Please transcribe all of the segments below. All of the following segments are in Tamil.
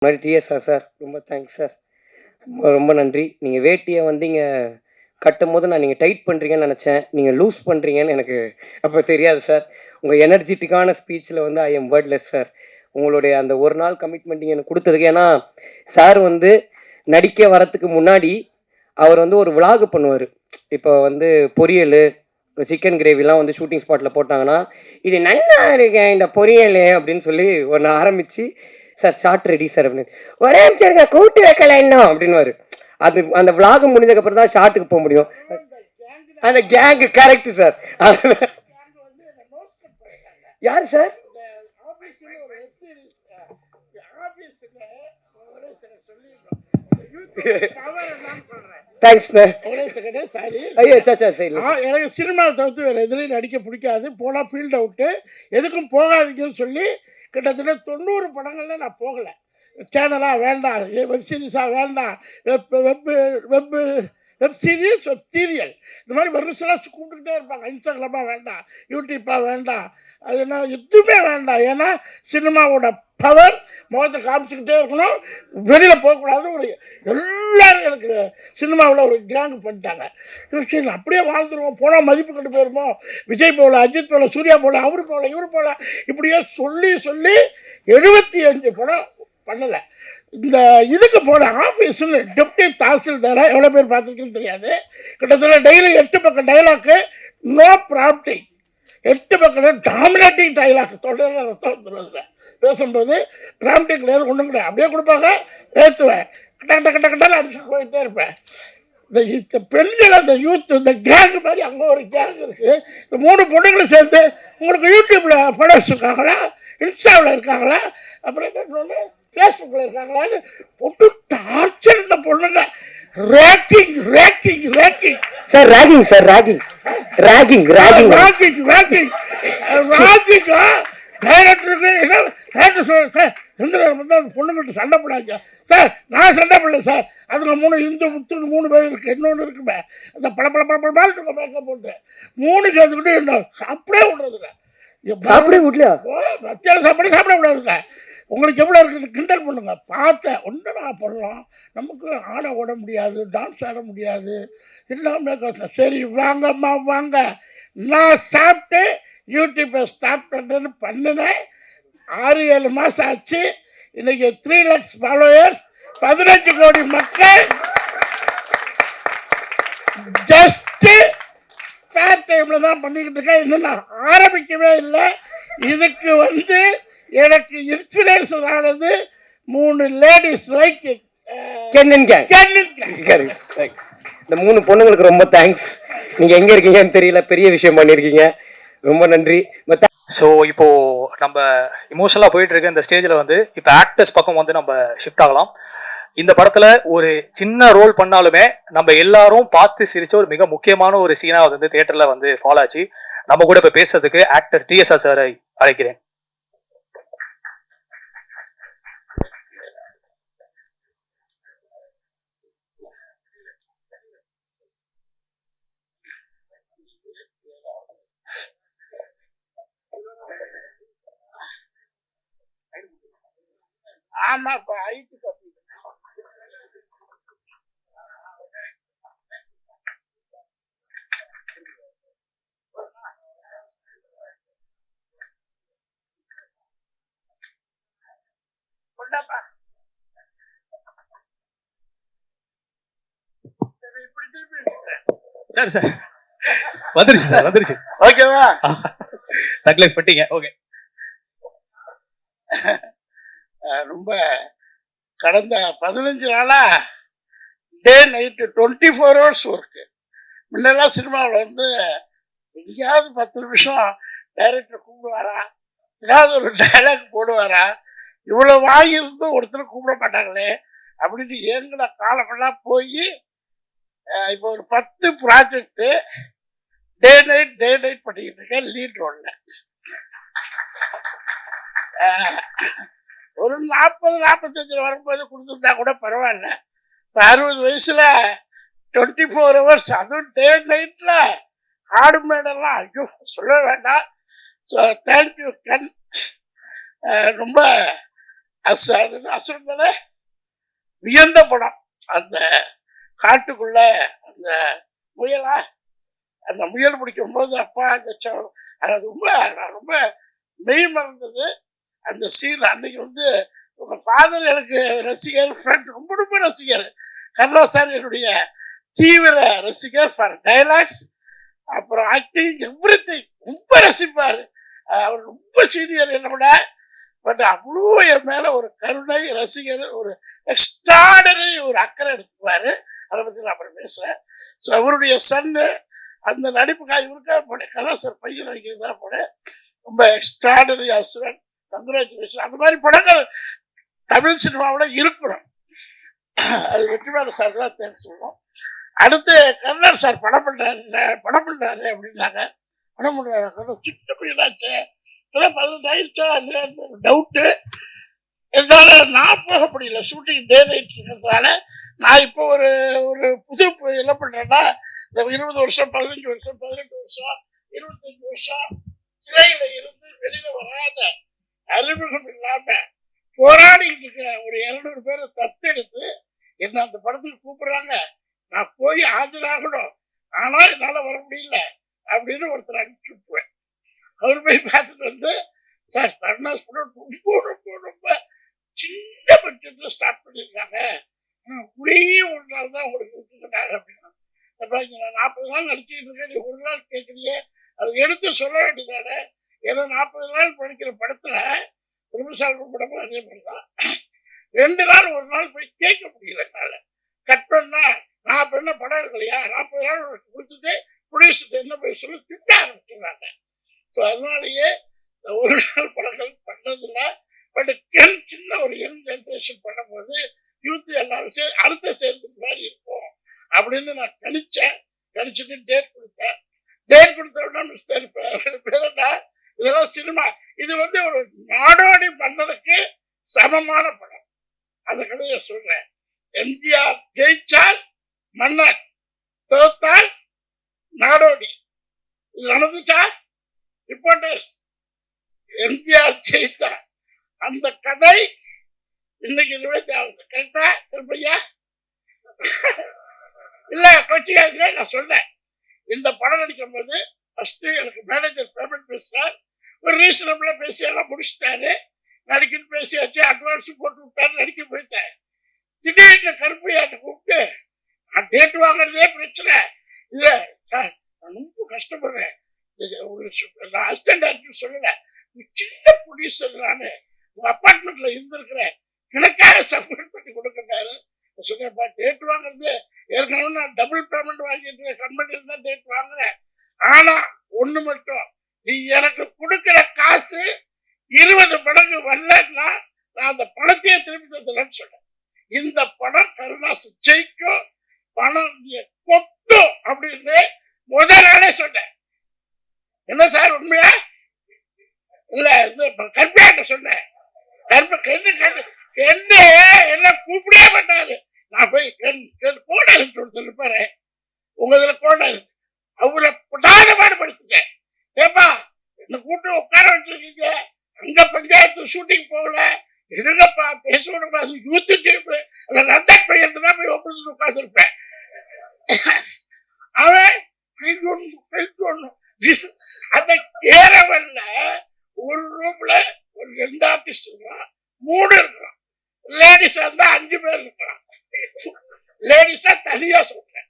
மாதிரி டிஎஸ்ஆர் சார் ரொம்ப தேங்க்ஸ் சார். ரொம்ப ரொம்ப நன்றி. நீங்கள் வேட்டியை வந்து இங்கே கட்டும்போது நான் நீங்கள் டைட் பண்ணுறீங்கன்னு நினச்சேன். நீங்கள் லூஸ் பண்ணுறீங்கன்னு எனக்கு அப்போ தெரியாது சார். உங்கள் எனர்ஜெட்டிக்கான ஸ்பீச்சில் வந்து ஐ எம் வேர்ட்லெஸ் சார். உங்களுடைய அந்த ஒரு நாள் கமிட்மெண்ட் நீங்கள் எனக்கு கொடுத்ததுக்கு. ஏன்னா சார் வந்து நடிக்க வரத்துக்கு முன்னாடி அவர் வந்து ஒரு விலாகு பண்ணுவார். இப்போ வந்து பொரியல், சிக்கன் கிரேவிலாம் வந்து ஷூட்டிங் ஸ்பாட்டில் போட்டாங்கன்னா, இது நல்லா இருக்கேன் இந்த பொரியல் அப்படின்னு சொல்லி ஒன்று ஆரம்பித்து, சார் ஷார்ட் ரெடி சார் அப்படின்னு, ஒரே நிமிஷம் கூட்டு வைக்கல இன்னும் அப்படின்வாரு. அது அந்த விலாகு முடிஞ்சதுக்கப்புறம் தான் ஷார்ட்டுக்கு போக முடியும். அந்த கேங்கு கரெக்டு சார். யார் சார்? எனக்கு சினிமாவை தவிர்த்து வேறு எதுலையும் நடிக்க பிடிக்காது. போனால் ஃபீல்ட் அவுட்டு, எதுக்கும் போகாதீங்கன்னு சொல்லி கிட்டத்தட்ட 90 படங்கள்ல நான் போகலை. சேனலாக வேண்டாம், வெப் சீரிஸாக வேண்டாம், வெப் சீரிஸ், வெப் சீரியல் இந்த மாதிரி வருஷம்லாம் கூப்பிட்டுக்கிட்டே இருப்பாங்க. இன்ஸ்டாகிராமாக வேண்டாம், யூடியூப்பாக வேண்டாம், அது என்ன எதுவுமே வேண்டாம். ஏன்னா சினிமாவோட பவர் முகத்தை காமிச்சிக்கிட்டே இருக்கணும், வெளியில் போகக்கூடாது. ஒரு எல்லாரும் எனக்கு சினிமாவில் ஒரு கேங்கு பண்ணிட்டாங்க. சரி அப்படியே வாழ்ந்துருவோம், போனால் மதிப்பு கட்டு போயிருமோ, விஜய் போகல, அஜித் போகல, சூர்யா போகல, அவரு போகல, இவரு போகல, இப்படியே சொல்லி சொல்லி 75 படம் பண்ணலை. இந்த இதுக்கு போன ஆஃபீஸுன்னு டெப்டி தாசில்தாராக எவ்வளோ பேர் பார்த்துருக்குன்னு தெரியாது. கிட்டத்தட்ட டெய்லி 8 பக்கம் டைலாக்கு, நோ ப்ராம்ப்டிங். 8 பக்கம் டாமினேட்டிங் டைலாக், தொடர்ந்து ரத்தம் வந்துடுவது. பேசும்போது ப்ராம்ப்டிங் கிடையாது, ஒன்றும் கிடையாது, அப்படியே கொடுப்பாங்க, ஏற்றுவேன், கட்ட அடிச்சு போயிட்டே இருப்பேன். இந்த பெண்கள், அந்த யூத், இந்த கேங்கு மாதிரி அங்கே ஒரு கேங் இருக்குது. இந்த 3 பொண்ணுங்களும் சேர்ந்து உங்களுக்கு யூடியூப்பில் ஃபாலோவர்ஸ் இருக்காங்களா, இன்ஸ்டாவில் இருக்காங்களா, அப்புறம் என்ன ஃபேஸ்புக்கில் இருக்காங்களான்னு போட்டு டார்ச்சர். இந்த பொண்ணுங்க ragging ragging ragging sir, ragging sir, ragging ragging ragging ragging ragging ராகிங்கா டைரக்டருக்கு என்ன டைரக்டர் சொல்லுங்க சார், அந்த பொண்ணுங்கள்ட்ட சண்டை போடாங்க சார். நான் சண்டை போடல சார், அதுங்க 3 இந்து முத்துன்னு 3 பேர் இருக்குது. இன்னொன்று இருக்குமே, அந்த பழப்பழப்பழப்பால் இருக்க மேக்கப் போட்டு 3 சேர்ந்துக்கிட்டு என்ன சாப்பிடவே விடுறதுங்க. சாப்பிடவே விடலையா? மத்தியான சாப்பாடு சாப்பிட விடாதுங்க. உங்களுக்கு எவ்வளோ இருக்குது கிண்டல் பண்ணுங்க. பார்த்தேன் ஒன்று நான் பண்ணலாம், நமக்கு ஆட ஓட முடியாது, டான்ஸ் ஆட முடியாது, எல்லாமே கஷ்டம். சரி வாங்கம்மா வாங்க, நான் சாப்பிட்டு யூடியூப்பை ஸ்டார்ட் பண்ணுறேன்னு பண்ணினேன். 6-7 மாதம் ஆச்சு. இன்னைக்கு 3 lakhs ஃபாலோயர்ஸ், 15 கோடி மக்கள். ஜஸ்ட்டு ஸ்பேர் டைமில் தான் பண்ணிக்கிட்டு இருக்கேன். இன்னும் நான் ஆரம்பிக்கவே இல்லை. இதுக்கு வந்து எனக்கு இன்ஃப்ளூயன்ஸ் ஆனது 3 லேடிஸ் லைக் இந்த 3 பொண்ணுங்களுக்கு ரொம்ப தேங்க்ஸ். நீங்க எங்க இருக்கீங்கன்னு தெரியல, பெரிய விஷயம் பண்ணிருக்கீங்க, ரொம்ப நன்றி. ஸோ இப்போ நம்ம இமோஷனலாக போயிட்டு இருக்க இந்த ஸ்டேஜில் வந்து இப்போ ஆக்டர்ஸ் பக்கம் வந்து நம்ம ஷிஃப்ட் ஆகலாம். இந்த படத்துல ஒரு சின்ன ரோல் பண்ணாலுமே நம்ம எல்லாரும் பார்த்து சிரிச்ச ஒரு மிக முக்கியமான ஒரு சீனா வந்து தியேட்டர்ல வந்து ஃபாலோ ஆச்சு. நம்ம கூட இப்ப பேசுறதுக்கு ஆக்டர் டிஎஸ்ஆர் சாரை அழைக்கிறேன். ஆமாப்பா, ஐடி காப்பி சார் சார் வந்துருச்சு சார், வந்துருச்சு. ஓகேவா? தக்லைஃப் பட்டீங்க. ஓகே. ரொம்ப கடந்த 15 நாளா டே நைட்டு 24 hours ஒர்க்கு. முன்னெல்லாம் சினிமாவில் வந்து எங்கேயாவது 10 நிமிஷம் டைரக்டர் கூப்பிடுவாரா, ஏதாவது ஒரு டைலாக் போடுவாரா, இவ்வளோ வாங்கியிருந்தும் ஒருத்தர் கூப்பிட மாட்டாங்களே அப்படின்னு எங்கட காலமெல்லாம் போய் இப்போ ஒரு 10 ப்ராஜெக்டு டே நைட் பண்ணிக்கிட்டு இருக்கேன் லீட் ரோலில். ஒரு 40-45 வரும்போது கொடுத்துருந்தா கூட பரவாயில்ல. இப்போ 60 வயசுல 24 hours, அதுவும் டே நைட்ல ஆடு மேடெல்லாம் ஐயோ சொல்ல வேண்டாம். ஸோ தேங்க்யூ கண். ரொம்ப அசுரன் வியந்த படம். அந்த காட்டுக்குள்ள அந்த முயலா அந்த முயல் பிடிக்கும் போது அப்பா அந்த அது ரொம்ப மெய் மறந்தது அந்த சீன். அன்னைக்கு உங்க ஃபாதர் எனக்கு ரசிகர், ஃப்ரெண்ட், ரொம்ப ரொம்ப ரசிகர். கர்ணா சார் என்னுடைய தீவிர ரசிகர் ஃபார் டைலாக்ஸ், அப்புறம் ஆக்டிங், எவ்ரிதிங் ரொம்ப ரசிப்பார். அவர் ரொம்ப சீனியர் என்ன விட. பட் அவ்வளோ என் மேல ஒரு கருணை, ரசிகர், ஒரு எக்ஸ்ட்ராடனரி ஒரு அக்கறை எடுத்துக்குவாரு. அதை பத்தி நான் அப்புறம் பேசுறேன். ஸோ அவருடைய சன்னு அந்த நடிப்புக்காக இவருக்கா போனேன். கலா சார் பையன் நடிக்கிறதா போனேன். ரொம்ப எக்ஸ்ட்ராடனரி அசுரன், கங்க்ராச்சுலேஷன். அந்த மாதிரி படங்கள் தமிழ் சினிமாவில் இருக்கணும். அது வெற்றிமாறன் சார் தான் தேங்க்ஸ் சொல்லணும். அடுத்து கர்ணன் சார் படம் பண்றாரு அப்படின்னாங்க. படம் பண்றாரு சின்ன பையனாச்சு, 15 ஆயிடுச்சா டவுட்டு. இருந்தாலும் நான் போக முடியல, ஷூட்டிங் டே நைட் இருக்கிறதுனால. நான் இப்போ ஒரு புது என்ன பண்றேன்னா, இந்த 20 வருஷம் 15 வருஷம் 18 வருஷம் 25 வருஷம் சிறையில இருந்து வெளியில வராத, அறிமுகம் இல்லாம போராடிட்டு இருக்க ஒரு 200 பேரை தத்தெடுத்து என்ன அந்த படத்துக்கு கூப்பிடுறாங்க. நான் போய் ஆஜராகணும், ஆனா என்னால வர முடியல அப்படின்னு ஒருத்தர் அனுப்பிச்சு விட்டுருவேன். அவர் போய் பார்த்துட்டு சார் கருணாஸ் படம் ரொம்ப ரொம்ப ரொம்ப சின்ன பட்ஜெட்ல ஸ்டார்ட் பண்ணியிருக்காங்க, ஒரே ஒரு நாள் தான் உங்களுக்கு கொடுத்துருக்காங்க அப்படின்னா. நான் 40 நாள் நடிச்சுட்டு இருக்கேன், நீ ஒரு நாள் கேட்குறியே, அதை எடுத்து சொல்ல வேண்டியதானே. ஏன்னா 40 நாள் படிக்கிற படத்துல திருமசால் படமும் அதே மாதிரிதான். 2 நாள் ஒரு நாள் போய் கேட்க முடியல. கட் பண்ணா நான் இப்ப என்ன படம் இருக்கலையா, 40 நாள் கொடுத்துட்டு ப்ரொடியூசர் என்ன போய் சொல்லி திட்ட ஆரம்பிச்சுறாங்க. ஸோ அதனாலேயே ஒரு நாள் படங்கள் பண்றதில்ல. பட் சின்ன ஒரு யங் ஜென்ரேஷன் பண்ணும்போது யூத் எல்லாரும் அடுத்த சேர்ந்து மாதிரி இருக்கும் அப்படின்னு நான் கணிச்சுட்டு டேட் கொடுத்தேன். டேட் கொடுத்த மிஸ்டர் இதெல்லாம் சினிமா, இது ஒரு நாடோடி மன்னருக்கு சமமான படம். அந்த கதையை சொல்றேன். எம்ஜிஆர் ஜெயிச்சால் மன்னர், தோத்தால் நாடோடி. இது நடந்துச்சா? ரிப்போர்ட்டர்ஸ். எம்ஜிஆர் ஜெயித்தா அந்த கதை இன்னைக்கு கரெக்டா இருப்பையா? இல்ல கொச்சிக்காதுல நான் சொன்னேன். இந்த படம் நடிக்கும் போது ஃபர்ஸ்ட் எனக்கு மேனேஜர் பேமெண்ட் பேசுறார். ஒரு ரீசனபிளா பேசி எல்லாம் முடிச்சுட்டாரு. நடிக்கணும் பேசியாச்சு, அட்வான்ஸ் போட்டு விட்டாரு, நடிக்க போயிட்டேன். திடீர்னு கருப்பையாட்ட கூப்பிட்டு நான் டேட் வாங்குறதே பிரச்சனை இல்ல சார், நான் ரொம்ப கஷ்டப்படுறேன், நான் அசிஸ்டன்ட் டைரக்டர் சொல்லல, சின்ன ப்ரொடியூசர், நானு உங்க அப்பார்ட்மெண்ட்ல இருந்திருக்கிறேன், எனக்காக சப்போர்ட் பண்ணி கொடுக்குறாரு. சொன்னேன்ப்பா டேட் வாங்குறது ஏற்கனவே நான் டபுள் பேமெண்ட் வாங்கிட்டு கம்பெனில தான் டேட் வாங்குறேன். ஆனா ஒண்ணு மட்டும், நீ எனக்கு கொடுக்கிற காசு 20 மடங்கு வரலன்னா நான் அந்த பணத்தையே திருப்பி தந்துலன்னு சொன்னேன். இந்த படம் கருணாஸ் ஜெயிக்கும், பணம் கொட்டும் அப்படின்னு முதல் நாளே சொன்னேன். என்ன சார் உண்மையா? இல்ல கற்பியாட்ட சொன்னேன். என்ன கூப்பிடவே மாட்டாரு. நான் போய் கோடர் சொல்லிப்பாரு, உங்க இதுல கோடர் அவரை பாடுபடுத்திட்டேன். ஏப்பா என்ன கூட்டு உட்கார வச்சிருக்கீங்க, அங்க பஞ்சாயத்து ஷூட்டிங் போகல, என்னப்பா பேச யூத்து டீம் அந்த லண்டன் பையன் தான் போய் ஒப்பிட்டு உட்காந்துருப்பேன். அவன் அந்த கேரவல்ல ஒரு ரூம்ல ஒரு 2 ஆர்டிஸ்ட் இருக்கலாம், 3 இருக்கலாம். லேடிஸா இருந்தா 5 பேர் இருக்கலாம். லேடிஸா தனியா சொல்றேன்.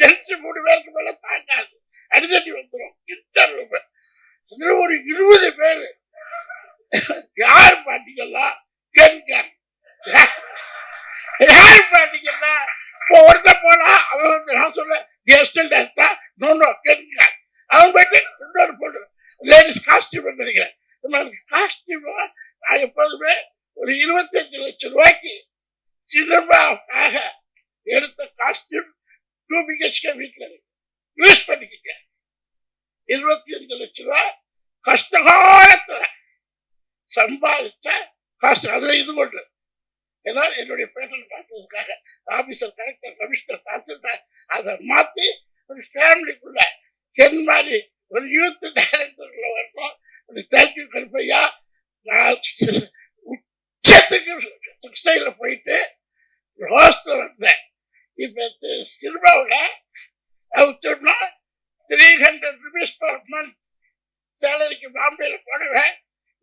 ஜென்ஸ் 3 பேருக்கு மேல தாங்காது, அடிதடி வந்துடும். கிட்ட ரூம் அதுல ஒரு 20 பேரு. யார் பாத்தீங்கன்னா யார் பாத்தீங்கன்னா இப்போ ஒருத்த போனா அவன் நான் சொல்ல அவன் போயிட்டு இன்னொரு பொண்ணு லேடிஸ் காஸ்டியூம் நினைக்கிறேன். காஸ்டியூம் நான் எப்போதுமே ஒரு 25 லட்சம் ரூபாய்க்கு சினிமாவுக்காக எடுத்த காஸ்டியூம் 2 BHK வீட்டுல யூஸ் பண்ணிக்கிங்க. 25 லட்சம் ரூபாய் கஷ்டகாலத்துல சம்பாதிச்ச காசு. அதுல இது ஒன்று, ஏன்னா என்னுடைய பேட்டன் பார்த்ததுக்காக ஆபீசர், கலெக்டர், கமிஷனர், தாசில்தார் அதை மாத்தி ஒரு ஃபேமிலிக்குள்ள என் மாதிரி ஒரு யூத் டைரக்டர்ல வரணும். தேங்க்யூ கருப்பையா. நான் உச்சத்துக்கு டெக்ஸ்டைலில் போயிட்டு ஹோஸ்டல் வந்தேன். இப்போ சினிமாவில் சொன்னா 300 rupees per month சேலரிக்கு பாம்பேல போடுவேன்.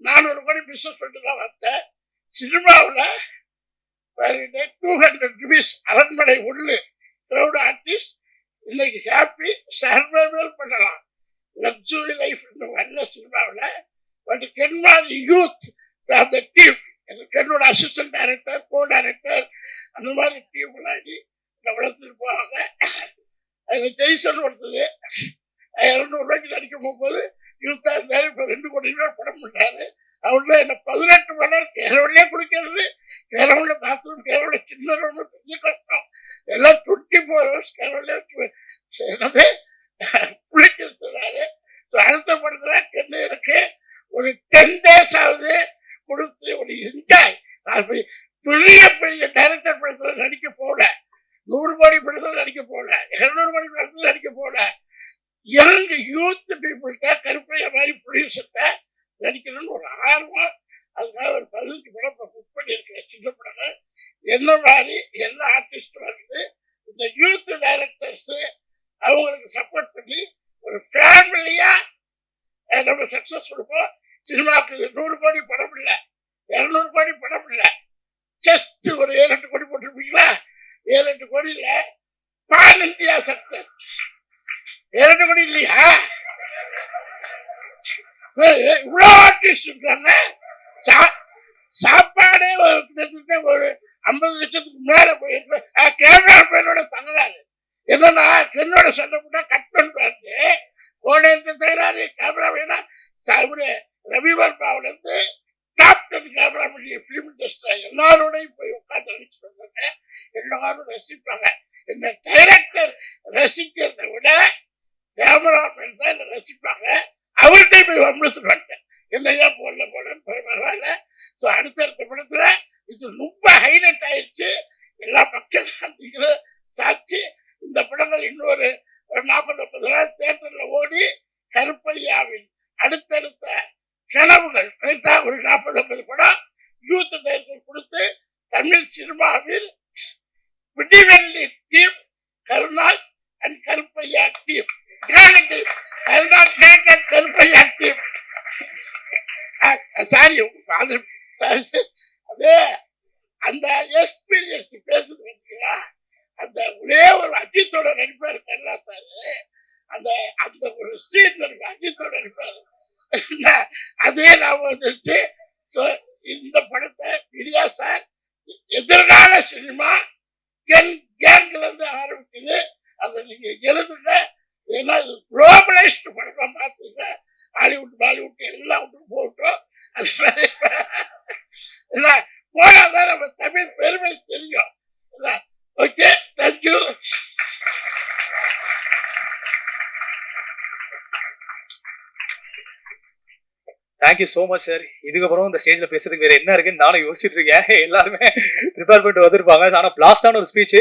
400 கோடி பிசினஸ் பண்ணிட்டு தான் வந்தேன். சினிமாவில் 200 rupees அரண்மனை உள்ளு க்ரௌட் ஆர்டிஸ்ட் இன்னைக்கு ஹாப்பி சர்வைவல் பண்ணலாம். லக்ஸுரி லைஃப் வரல சினிமாவில். பட் கென்மாரி யூத் அந்த டீம் என்னோட அசிஸ்டன்ட் டைரக்டர், கோ டைரக்டர் அந்த மாதிரி டீம் விளையாடி வளர்த்துட்டு போவாங்க. அதில் ஜெய்சன் ஒருத்தர் 200 ரூபாய்க்கு நடிக்க போகும்போது யூத்தா இருந்தாரு. இப்போ 2 கோடி ரூபாய் படம் பண்ணாரு. அவர்ல என்ன 18 மணி நேரம் கேரவலே குடிக்கிறது, கேரவல பாத்ரூம், கேரவல சின்ன ரூம் பெரிய கஷ்டம். எல்லாம் 24 hours கேரவலே என்னது குளிக்கிறதுனால அடுத்த படத்துல என்ன இருக்கு ஒரு 10 days ஆகுது கொடுத்து ஒரு என்ஜாய். நான் பெரிய பெரிய டைரக்டர் படத்துல நடிக்க போல, 100 கோடி படத்துல நடிக்க போல, 200 கோடி படத்துல நடிக்க போல. யங் யூத் பீப்புள்கிட்ட கருப்பைய மாதிரி ப்ரொடியூசர்கிட்ட நடிக்கணும்னு ஒரு ஆர்வம். அதுக்காக ஒரு 15 படம் புக் பண்ணியிருக்கேன், சின்ன படம். என்ன மாதிரி எல்லா ஆர்டிஸ்டும் வந்து இந்த யூத் டைரக்டர்ஸ் அவங்களுக்கு சப்போர்ட் பண்ணி ஒரு ஃபேமிலியா நம்ம சக்சஸ் கொடுப்போம். சினிமாவுக்கு 100 கோடி படம் இல்லை, 200 கோடி படம் இல்லை, ஜஸ்ட் ஒரு 7-8 கோடி போட்டிருப்பீங்களா? 7-8 கோடியில பான் இந்தியா சக்சஸ். 7-8 கோடி இல்லையா? இவ்வளோ ஆர்டிஸ்ட் இருக்காங்க. சாப்பாடே கிட்டத்தட்ட ஒரு 50 லட்சத்துக்கு மேல போயிருக்கு. கேமரா பேரோட தகராறு என்னன்னா, என்னோட சண்டை போட்டா கட் பண்ணுவாரு, கோடைக்கு தகராறு. கேமரா வேணா ரவிவர்மாவில இருந்து டாப் 10 கேமரா பண்ணி பிலிம் இண்டஸ்ட்ரி எல்லாரோடையும் போய் உட்காந்து அடிச்சுட்டு வந்தாங்க. எல்லாரும் ரசிப்பாங்க. இந்த டைரக்டர் ரசிக்கிறத விட கேமராமேன் தான் என்ன ரசிப்பாங்க. அவர்கிட்ட போய் வம்பளிச்சு வந்துட்டேன், என்னையா போடலன்னு பரவாயில்ல. ஸோ அடுத்தடுத்த படத்துல இது ரொம்ப ஹைலைட் ஆயிடுச்சு. எல்லா பட்சம் சாட்சி. இந்த படங்கள் இன்னொரு 40-50 நாள் தியேட்டர்ல ஓடி கருப்பையாவின் அடுத்தடுத்த கனவுகள் கரெக்டா ஒரு 40-50 படம் யூத் டைரக்டர் கொடுத்து தமிழ் சினிமாவில் Vidivelli team, Karunas and Karuppaiya team, Karunas Karuppaiya team. Sorry அதே அந்த எக்ஸ்பீரியன்ஸ் பேசுது. அந்த ஒரே ஒரு அஜித்தோட நடிப்பாரு கருணா சார். அந்த அந்த ஒரு சீன் இருக்கு, அஜித்தோட நடிப்பாரு. அதே ஞாபகம் வந்துருச்சு. இந்த படத்தை பிரியா சார் எதிர்கால சினிமா கேங்ல இருந்து ஆரம்பிக்குது. அதை நீங்க எழுதுங்க. ஏன்னா குளோபலைஸ்ட் படமா பார்த்துங்க. ஹாலிவுட் பாலிவுட் எல்லா விட்டு போட்டோம். போனாதான் நம்ம தமிழ் பெருமை தெரியும். Okay, thank you. Thank you so much sir. இதுக்கப்புறம் இந்த ஸ்டேஜ்ல பேசுறதுக்கு வேற என்ன இருக்குன்னு நானும் யோசிச்சுட்டு இருக்கேன். எல்லாருமே ப்ரிப்பேர் பண்ணிட்டு வந்திருப்பாங்க. ஆனா பிளாஸ்டான ஒரு ஸ்பீச்.